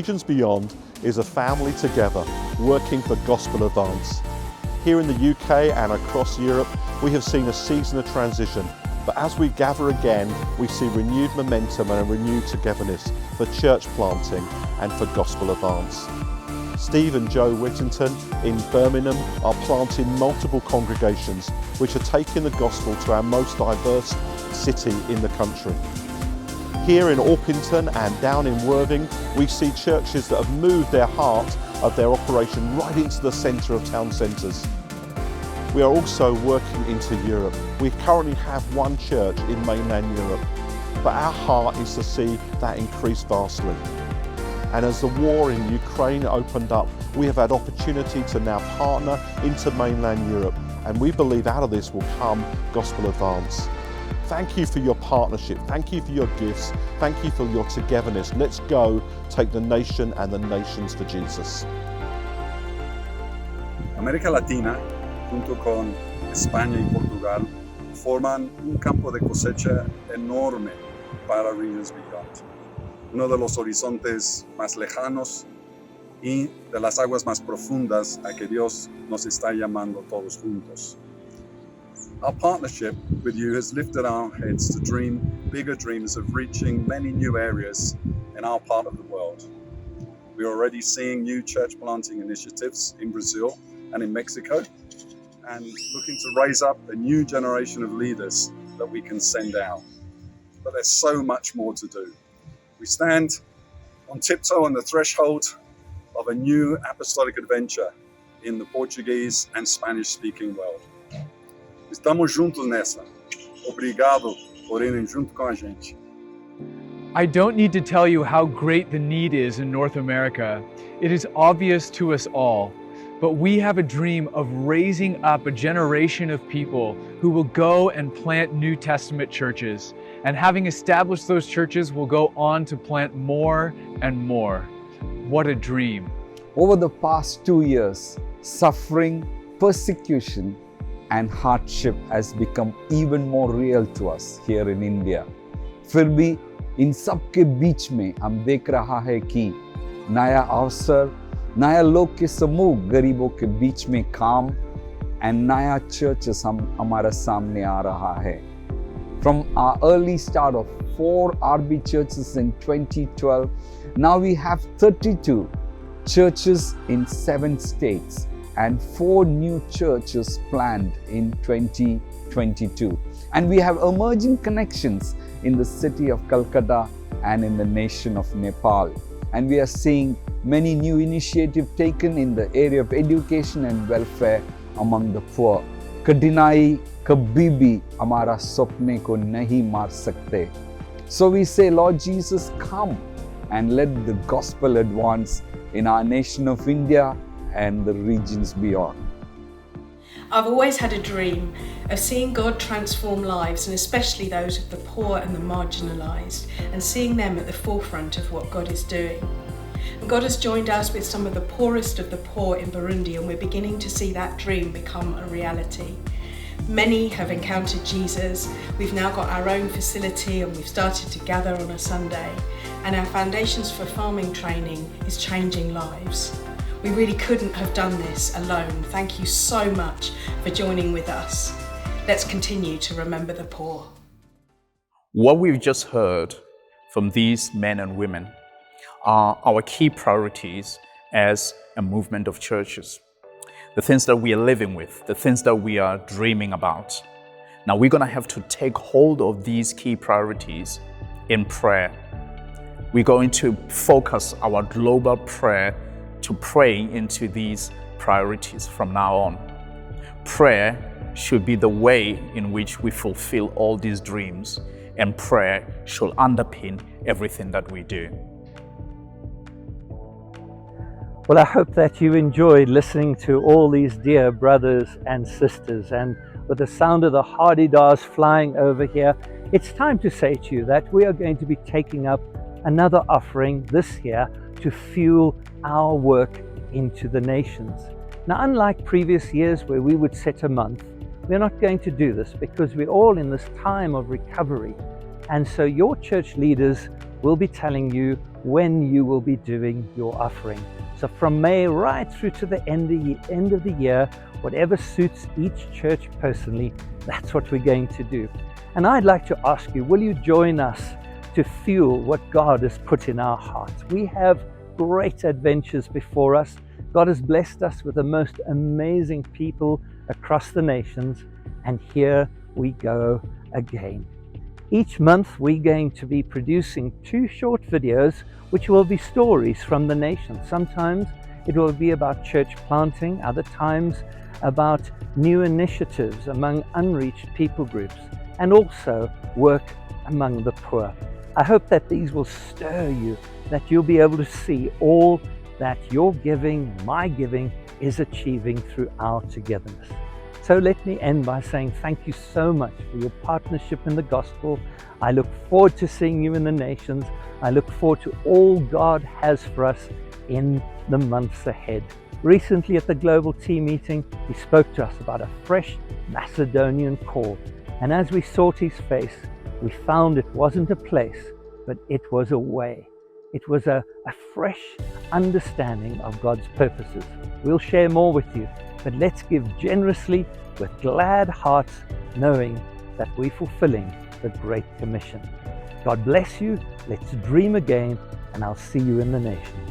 Regions Beyond is a family together working for gospel advance. Here in the UK and across Europe, we have seen a season of transition, but as we gather again, we see renewed momentum and a renewed togetherness for church planting and for gospel advance. Steve and Joe Whittington in Birmingham are planting multiple congregations which are taking the gospel to our most diverse city in the country. Here in Orpington and down in Worthing, we see churches that have moved their heart of their operation right into the centre of town centres. We are also working into Europe. We currently have one church in mainland Europe, but our heart is to see that increase vastly. And as the war in Ukraine opened up, we have had opportunity to now partner into mainland Europe, and we believe out of this will come gospel advance. Thank you for your partnership. Thank you for your gifts. Thank you for your togetherness. Let's go take the nation and the nations for Jesus. América Latina, junto con España y Portugal, forman un campo de cosecha enorme para Regions Beyond. Uno de los horizontes más lejanos y de las aguas más profundas a que Dios nos está llamando todos juntos. Our partnership with you has lifted our heads to dream bigger dreams of reaching many new areas in our part of the world. We're already seeing new church planting initiatives in Brazil and in Mexico, and looking to raise up a new generation of leaders that we can send out. But there's so much more to do. We stand on tiptoe on the threshold of a new apostolic adventure in the Portuguese and Spanish-speaking world. Estamos juntos nessa. Obrigado por irem junto com a gente. I don't need to tell you how great the need is in North America. It is obvious to us all. But we have a dream of raising up a generation of people who will go and plant New Testament churches. And having established those churches, will go on to plant more and more. What a dream. Over the past 2 years, suffering, persecution, and hardship has become even more real to us here in India. फिर भी इन सब के बीच में हम देख रहा है कि नया अवसर, नया लोग के समूह गरीबों के बीच में काम and नया churches हमारे सामने आ रहा है. From our early start of 4 RB churches in 2012, now we have 32 churches in 7 states and 4 new churches planned in 2022. And we have emerging connections in the city of Calcutta and in the nation of Nepal. And we are seeing many new initiatives taken in the area of education and welfare among the poor. कठिनाई कभी भी हमारा सपने को नहीं मार सकते. So we say, Lord Jesus, come and let the gospel advance in our nation of India and the regions beyond. I've always had a dream of seeing God transform lives, and especially those of the poor and the marginalised, and seeing them at the forefront of what God is doing. And God has joined us with some of the poorest of the poor in Burundi, and we're beginning to see that dream become a reality. Many have encountered Jesus. We've now got our own facility and we've started to gather on a Sunday, and our Foundations for Farming training is changing lives. We really couldn't have done this alone. Thank you so much for joining with us. Let's continue to remember the poor. What we've just heard from these men and women are our key priorities as a movement of churches. The things that we are living with, the things that we are dreaming about. Now we're going to have to take hold of these key priorities in prayer. We're going to focus our global prayer to pray into these priorities from now on. Prayer should be the way in which we fulfill all these dreams, and prayer should underpin everything that we do. Well, I hope that you enjoyed listening to all these dear brothers and sisters, and with the sound of the Hardy-Dars flying over here, it's time to say to you that we are going to be taking up another offering this year to fuel our work into the nations. Now, unlike previous years where we would set a month, we're not going to do this because we're all in this time of recovery. And so your church leaders will be telling you when you will be doing your offering. So from May right through to the end of the year, whatever suits each church personally, that's what we're going to do. And I'd like to ask you, will you join us to fuel what God has put in our hearts? We have great adventures before us. God has blessed us with the most amazing people across the nations, and here we go again. Each month we're going to be producing 2 short videos which will be stories from the nation. Sometimes it will be about church planting, other times about new initiatives among unreached people groups, and also work among the poor. I hope that these will stir you, that you'll be able to see all that your giving, my giving, is achieving through our togetherness. So let me end by saying thank you so much for your partnership in the gospel. I look forward to seeing you in the nations. I look forward to all God has for us in the months ahead. Recently at the Global Team meeting, he spoke to us about a fresh Macedonian call. And as we sought his face, we found it wasn't a place, but it was a way. It was a fresh understanding of God's purposes. We'll share more with you, but let's give generously with glad hearts, knowing that we're fulfilling the Great Commission. God bless you. Let's dream again, and I'll see you in the nations.